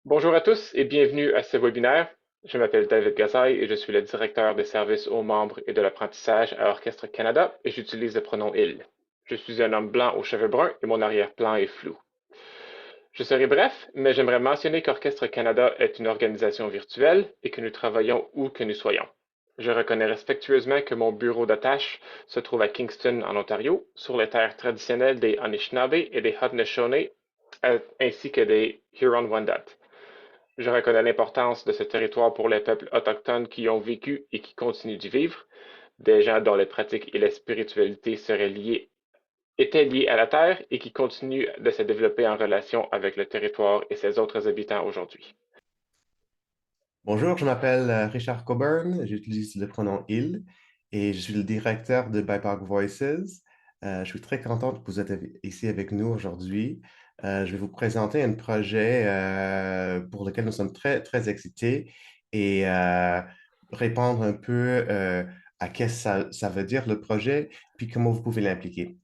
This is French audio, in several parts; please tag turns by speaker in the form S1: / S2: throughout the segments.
S1: Bonjour à tous et bienvenue à ce webinaire. Je m'appelle David Gazaille et je suis le directeur des services aux membres et de l'apprentissage à Orchestre Canada et j'utilise le pronom il. Je suis un homme blanc aux cheveux bruns et mon arrière-plan est flou. Je serai bref, mais j'aimerais mentionner qu'Orchestre Canada est une organisation virtuelle et que nous travaillons où que nous soyons. Je reconnais respectueusement que mon bureau d'attache se trouve à Kingston, en Ontario, sur les terres traditionnelles des Anishinaabe et des Haudenosaunee, ainsi que des Huron-Wendat. Je reconnais l'importance de ce territoire pour les peuples autochtones qui y ont vécu et qui continuent d'y vivre, des gens dont les pratiques et la spiritualité étaient liées à la terre et qui continuent de se développer en relation avec le territoire et ses autres habitants aujourd'hui.
S2: Bonjour, je m'appelle Richard Coburn, j'utilise le pronom il et je suis le directeur de BIPOC Voices. Je suis très content que vous êtes ici avec nous aujourd'hui. Je vais vous présenter un projet pour lequel nous sommes très, très excités et répondre un peu à qu'est-ce que ça veut dire le projet, puis comment vous pouvez l'impliquer.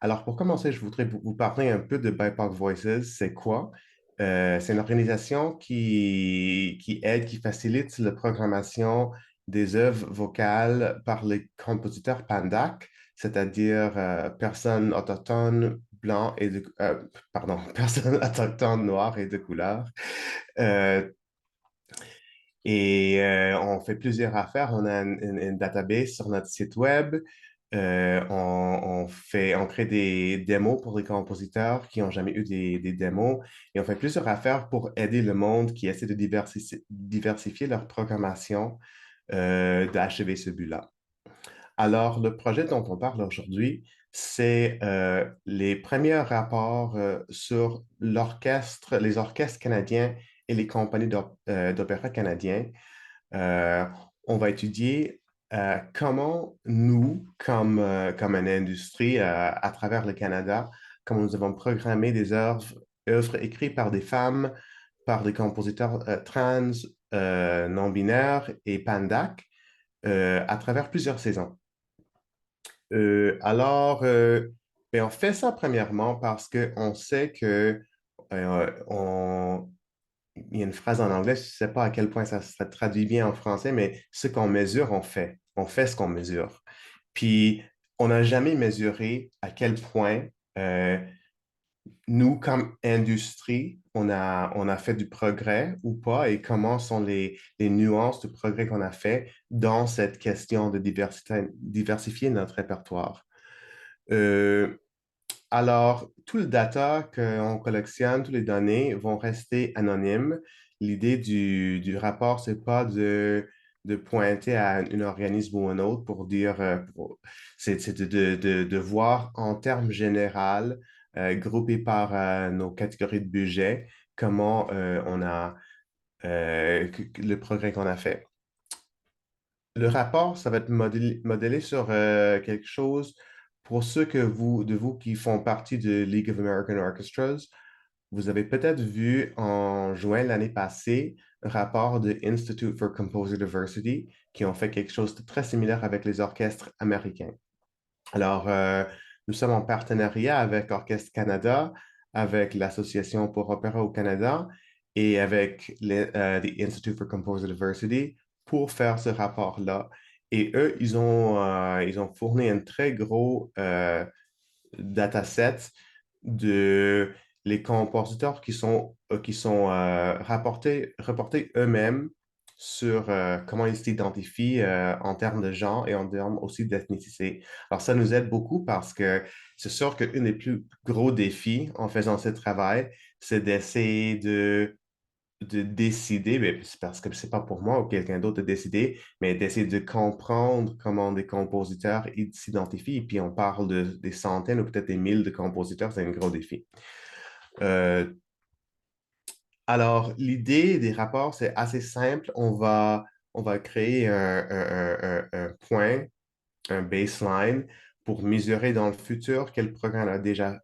S2: Alors, pour commencer, je voudrais vous parler un peu de BIPOC Voices. C'est quoi? C'est une organisation qui aide, qui facilite la programmation des œuvres vocales par les compositeurs PANDAC, c'est-à-dire personnes autochtones blancs et pardon, personnes autochtones noires et de couleur. Euh, on fait plusieurs affaires. On a une database sur notre site web. On crée des démos pour les compositeurs qui n'ont jamais eu des démos. Et on fait plusieurs affaires pour aider le monde qui essaie de diversifier leur programmation d'achever ce but-là. Alors, le projet dont on parle aujourd'hui, c'est les premiers rapports sur les orchestres canadiens et les compagnies d'opéra canadiens. Euh, on va étudier comment nous, comme une industrie à travers le Canada, comment nous avons programmé des œuvres écrites par des femmes, par des compositeurs trans, non-binaires et pandac à travers plusieurs saisons. Ben, on fait ça premièrement parce qu'on sait que il y a une phrase en anglais, je ne sais pas à quel point ça se traduit bien en français, mais ce qu'on mesure, on fait. On fait ce qu'on mesure. Puis, on n'a jamais mesuré à quel point euh, nous, comme industrie, on a fait du progrès ou pas et comment sont les nuances du progrès qu'on a fait dans cette question de diversifier notre répertoire. Euh, alors, tout le data qu'on collectionne, toutes les données vont rester anonymes. L'idée du rapport, c'est pas de pointer à un organisme ou un autre pour dire, c'est de voir en termes généraux, groupés par nos catégories de budget, comment on a le progrès qu'on a fait. Le rapport, ça va être modélé sur quelque chose pour ceux de vous qui font partie de League of American Orchestras. Vous avez peut-être vu en juin l'année passée un rapport de Institute for Composer Diversity qui ont fait quelque chose de très similaire avec les orchestres américains. Alors, nous sommes en partenariat avec Orchestre Canada, avec l'Association pour Opéra au Canada et avec the Institute for Composer Diversity pour faire ce rapport-là. Et eux, ils ont fourni un très gros dataset de les compositeurs qui sont reportés eux-mêmes sur comment ils s'identifient en termes de genre et en termes aussi d'ethnicité. Alors, ça nous aide beaucoup parce que c'est sûr qu'un des plus gros défis en faisant ce travail, c'est d'essayer de décider, mais c'est parce que c'est pas pour moi ou quelqu'un d'autre de décider, mais d'essayer de comprendre comment des compositeurs s'identifient. Et puis on parle des centaines ou peut-être des milliers de compositeurs, c'est un gros défi. Euh, alors, l'idée des rapports, c'est assez simple. On va créer un point, un baseline pour mesurer dans le futur quel progrès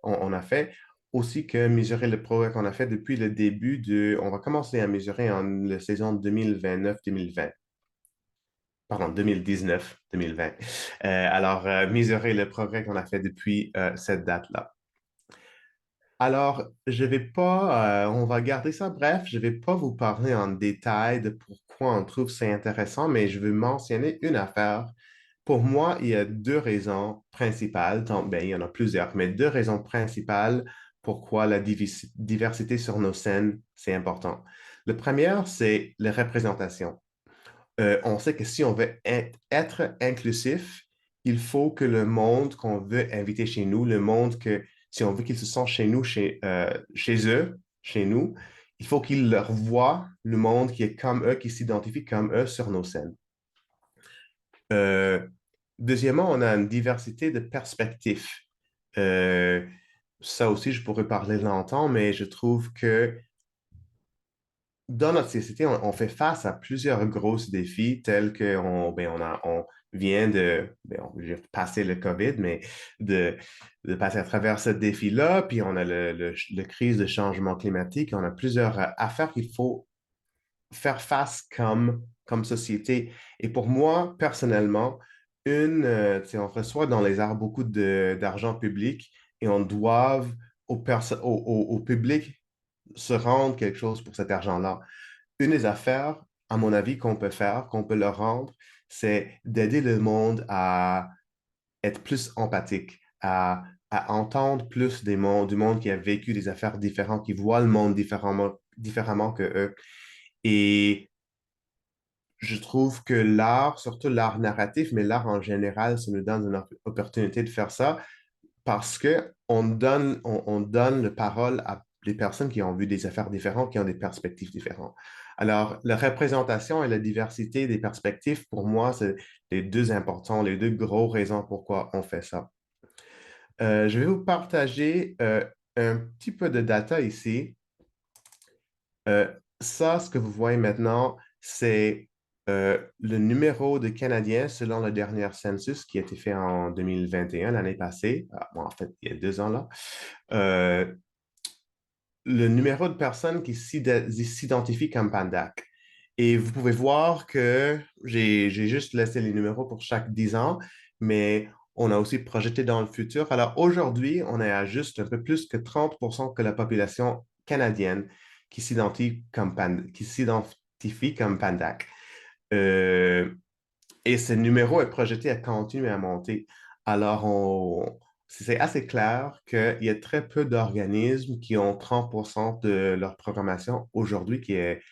S2: on a fait, aussi que mesurer le progrès qu'on a fait depuis le début on va commencer à mesurer en la saison 2029-2020. Pardon, 2019-2020. Alors, mesurer le progrès qu'on a fait depuis cette date-là. Alors, je vais pas, on va garder ça bref, je vais pas vous parler en détail de pourquoi on trouve ça intéressant, mais je veux mentionner une affaire. Pour moi, il y a deux raisons principales, ben, il y en a plusieurs, mais deux raisons principales pourquoi la diversité sur nos scènes, c'est important. La première, c'est la représentation. On sait que si on veut être inclusif, il faut que le monde qu'on veut inviter chez nous, le monde que si on veut qu'ils se sentent chez nous, chez eux, chez nous, il faut qu'ils leur voient le monde qui est comme eux, qui s'identifie comme eux sur nos scènes. Euh, Deuxièmement, on a une diversité de perspectives. Euh, Ça aussi, je pourrais parler longtemps, mais je trouve que dans notre société, on fait face à plusieurs gros défis tels qu'on ben, on vient de, ben, je vais passer le COVID, mais de passer à travers ce défi-là, puis on a le crise de changement climatique, on a plusieurs affaires qu'il faut faire face comme société. Et pour moi, personnellement, tu sais, on reçoit dans les arts beaucoup d'argent public et on doit au public se rendre quelque chose pour cet argent-là. Une des affaires, à mon avis, qu'on peut faire, qu'on peut leur rendre, c'est d'aider le monde à être plus empathique, à entendre plus du monde qui a vécu des affaires différentes, qui voit le monde différemment que eux. Et je trouve que l'art, surtout l'art narratif, mais l'art en général, ça nous donne une opportunité de faire ça parce que on donne la parole à des personnes qui ont vu des affaires différentes, qui ont des perspectives différentes. Alors, la représentation et la diversité des perspectives, pour moi, c'est les deux importants, les deux gros raisons pourquoi on fait ça. Je vais vous partager un petit peu de data ici. Ça, ce que vous voyez maintenant, c'est le numéro de Canadiens selon le dernier census qui a été fait en 2021, l'année passée. Ah, bon, en fait, il y a 2 ans là. Euh, le numéro de personnes qui s'identifient comme Pandak. Et vous pouvez voir que j'ai juste laissé les numéros pour chaque 10 ans, mais on a aussi projeté dans le futur. Alors aujourd'hui, on est à juste un peu plus que 30% que la population canadienne qui s'identifie comme Pandak. Euh, et ce numéro est projeté à continuer à monter. Alors, c'est assez clair qu'il y a très peu d'organismes qui ont 30% de leur programmation aujourd'hui qui est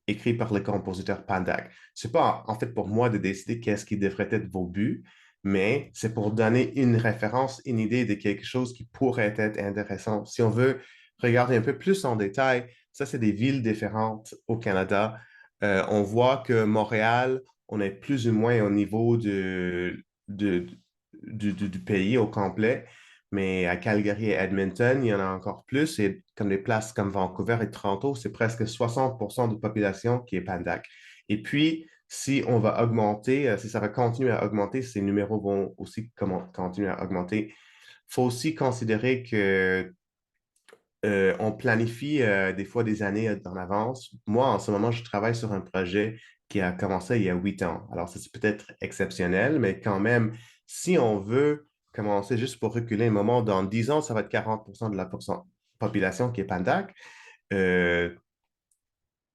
S2: écrit par le compositeur Pandak. C'est pas en fait pour moi de décider qu'est-ce qui devrait être vos buts, mais c'est pour donner une référence, une idée de quelque chose qui pourrait être intéressant. Si on veut regarder un peu plus en détail, ça, c'est des villes différentes au Canada. On voit que Montréal, on est plus ou moins au niveau de- du pays au complet. Mais à Calgary et Edmonton, il y en a encore plus. Et comme des places comme Vancouver et Toronto, c'est presque 60% de population qui est Pandak. Et puis, si on va augmenter, si ça va continuer à augmenter, ces numéros vont aussi continuer à augmenter. Il faut aussi considérer que on planifie des fois des années en avance. Moi, en ce moment, je travaille sur un projet qui a commencé il y a 8 ans. Alors, ça, c'est peut-être exceptionnel, mais quand même, si on veut commencer juste pour reculer un moment, dans 10 ans, ça va être 40% de la population qui est Pandak. Euh,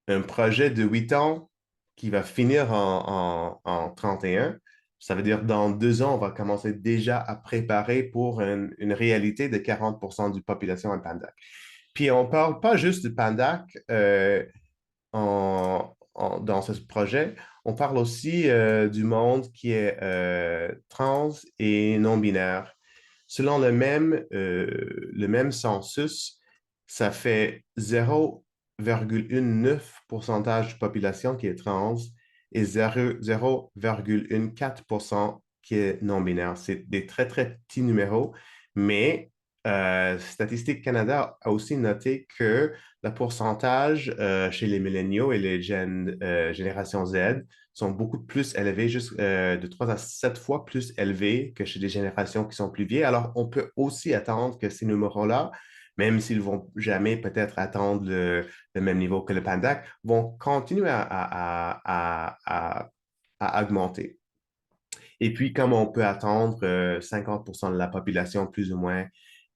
S2: un projet de 8 ans qui va finir en 31, ça veut dire dans 2 ans, on va commencer déjà à préparer pour une réalité de 40% de population en Pandak. Puis on ne parle pas juste de Pandak dans ce projet, on parle aussi du monde qui est trans et non-binaire. Selon le même census, ça fait 0,19% de population qui est trans et 0,14% qui est non-binaire. C'est des très, très petits numéros, mais Statistique Canada a aussi noté que le pourcentage chez les milléniaux et les générations Z sont beaucoup plus élevés, juste de 3 à 7 fois plus élevés que chez des générations qui sont plus vieilles. Alors, on peut aussi attendre que ces numéros-là, même s'ils vont jamais peut-être atteindre le même niveau que le Pandac, vont continuer à augmenter. Et puis, comme on peut attendre, 50% de la population plus ou moins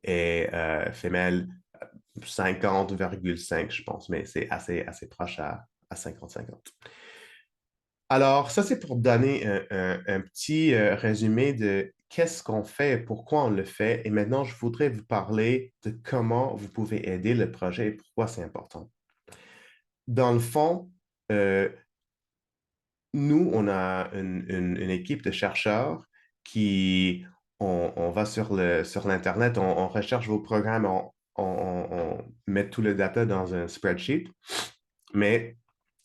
S2: est femelle, 50,5, je pense, mais c'est assez proche à 50-50. Alors, ça, c'est pour donner un petit résumé de qu'est-ce qu'on fait, pourquoi on le fait. Et maintenant, je voudrais vous parler de comment vous pouvez aider le projet et pourquoi c'est important. Dans le fond, euh, nous, on a une équipe de chercheurs qui, on va sur l'Internet, on recherche vos programmes, on met tout le data dans un spreadsheet, mais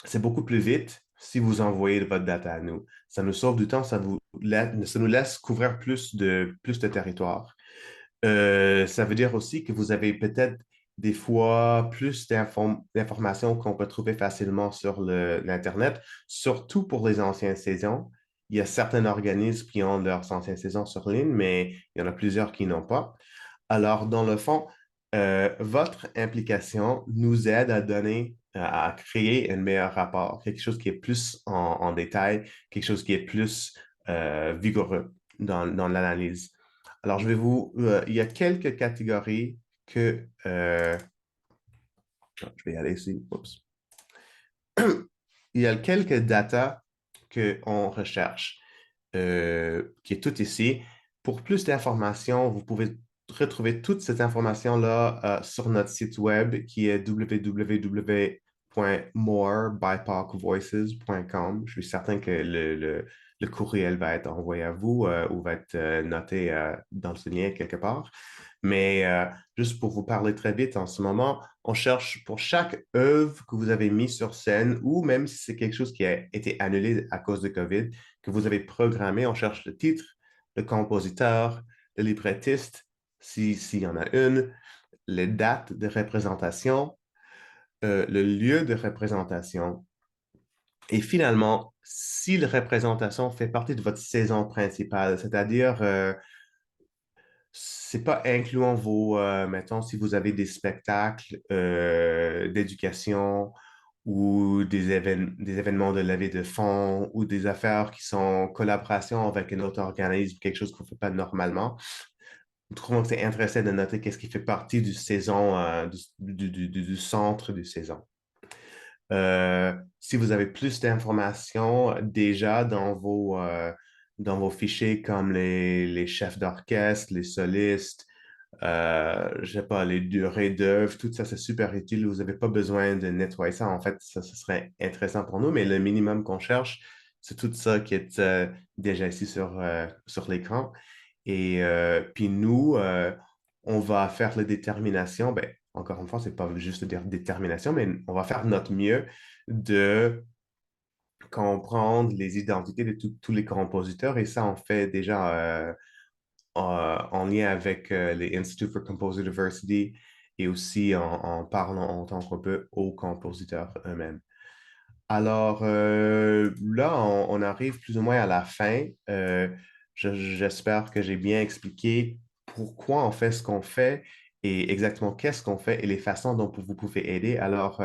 S2: c'est beaucoup plus vite si vous envoyez votre data à nous. Ça nous sauve du temps, ça nous laisse couvrir plus de territoire. Ça veut dire aussi que vous avez peut-être des fois plus d'informations qu'on peut trouver facilement sur l'Internet, surtout pour les anciennes saisons. Il y a certains organismes qui ont leurs anciennes saisons sur ligne, mais il y en a plusieurs qui n'ont pas. Alors, dans le fond, votre implication nous aide à donner, à créer un meilleur rapport, quelque chose qui est plus en détail, quelque chose qui est plus vigoureux dans l'analyse. Alors, il y a quelques catégories que, je vais y aller ici. Oups. Il y a quelques data qu'on recherche, qui est tout ici. Pour plus d'informations, vous pouvez retrouver toute cette information-là sur notre site web qui est www.morebypocvoices.com. Je suis certain que le courriel va être envoyé à vous ou va être noté dans ce lien quelque part. Mais juste pour vous parler très vite, en ce moment, on cherche pour chaque œuvre que vous avez mis sur scène ou même si c'est quelque chose qui a été annulé à cause de COVID, que vous avez programmé, on cherche le titre, le compositeur, le librettiste, s'il y en a une, les dates de représentation, le lieu de représentation. Et finalement, si la représentation fait partie de votre saison principale, c'est-à-dire c'est pas incluant mettons, si vous avez des spectacles d'éducation ou des événements de levée de fonds ou des affaires qui sont en collaboration avec un autre organisme, quelque chose qu'on ne fait pas normalement. Nous trouvons que c'est intéressant de noter qu'est-ce qui fait partie du saison, du centre du saison. Si vous avez plus d'informations déjà dans vos fichiers comme les chefs d'orchestre, les solistes, je sais pas, les durées d'œuvre, tout ça, c'est super utile. Vous n'avez pas besoin de nettoyer ça. En fait, ça, ce serait intéressant pour nous, mais le minimum qu'on cherche, c'est tout ça qui est déjà ici sur l'écran. Et puis nous, on va faire la détermination. Ben, encore une fois, c'est pas juste dire détermination, mais on va faire notre mieux de comprendre les identités de tous les compositeurs. Et ça, on fait déjà en lien avec les Institute for Composer Diversity et aussi en parlant autant qu'on peut aux compositeurs eux-mêmes. Alors là, on arrive plus ou moins à la fin. J'espère que j'ai bien expliqué pourquoi on fait ce qu'on fait et exactement qu'est-ce qu'on fait et les façons dont vous pouvez aider. Alors,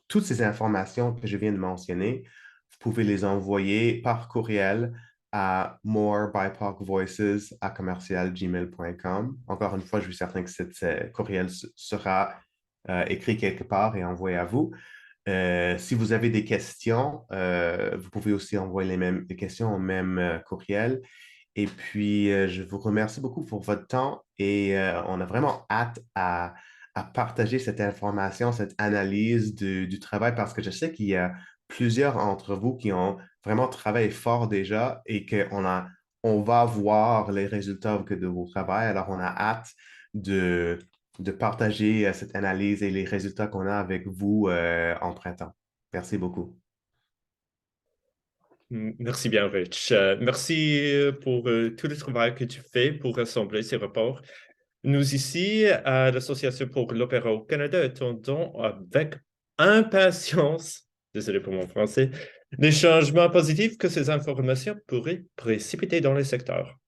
S2: toutes ces informations que je viens de mentionner, vous pouvez les envoyer par courriel à morebipocvoices@commercialgmail.com. Encore une fois, je suis certain que ce courriel sera écrit quelque part et envoyé à vous. Si vous avez des questions, vous pouvez aussi envoyer les questions au même courriel. Et puis, je vous remercie beaucoup pour votre temps et on a vraiment hâte à partager cette information, cette analyse du travail parce que je sais qu'il y a plusieurs d'entre vous qui ont vraiment travaillé fort déjà et on va voir les résultats de vos travail. Alors, on a hâte de, de partager cette analyse et les résultats qu'on a avec vous en printemps. Merci beaucoup.
S3: Merci bien, Rich. Merci pour tout le travail que tu fais pour rassembler ces rapports. Nous ici, à l'Association pour l'Opéra au Canada, attendons avec impatience, désolé pour mon français, les changements positifs que ces informations pourraient précipiter dans le secteur.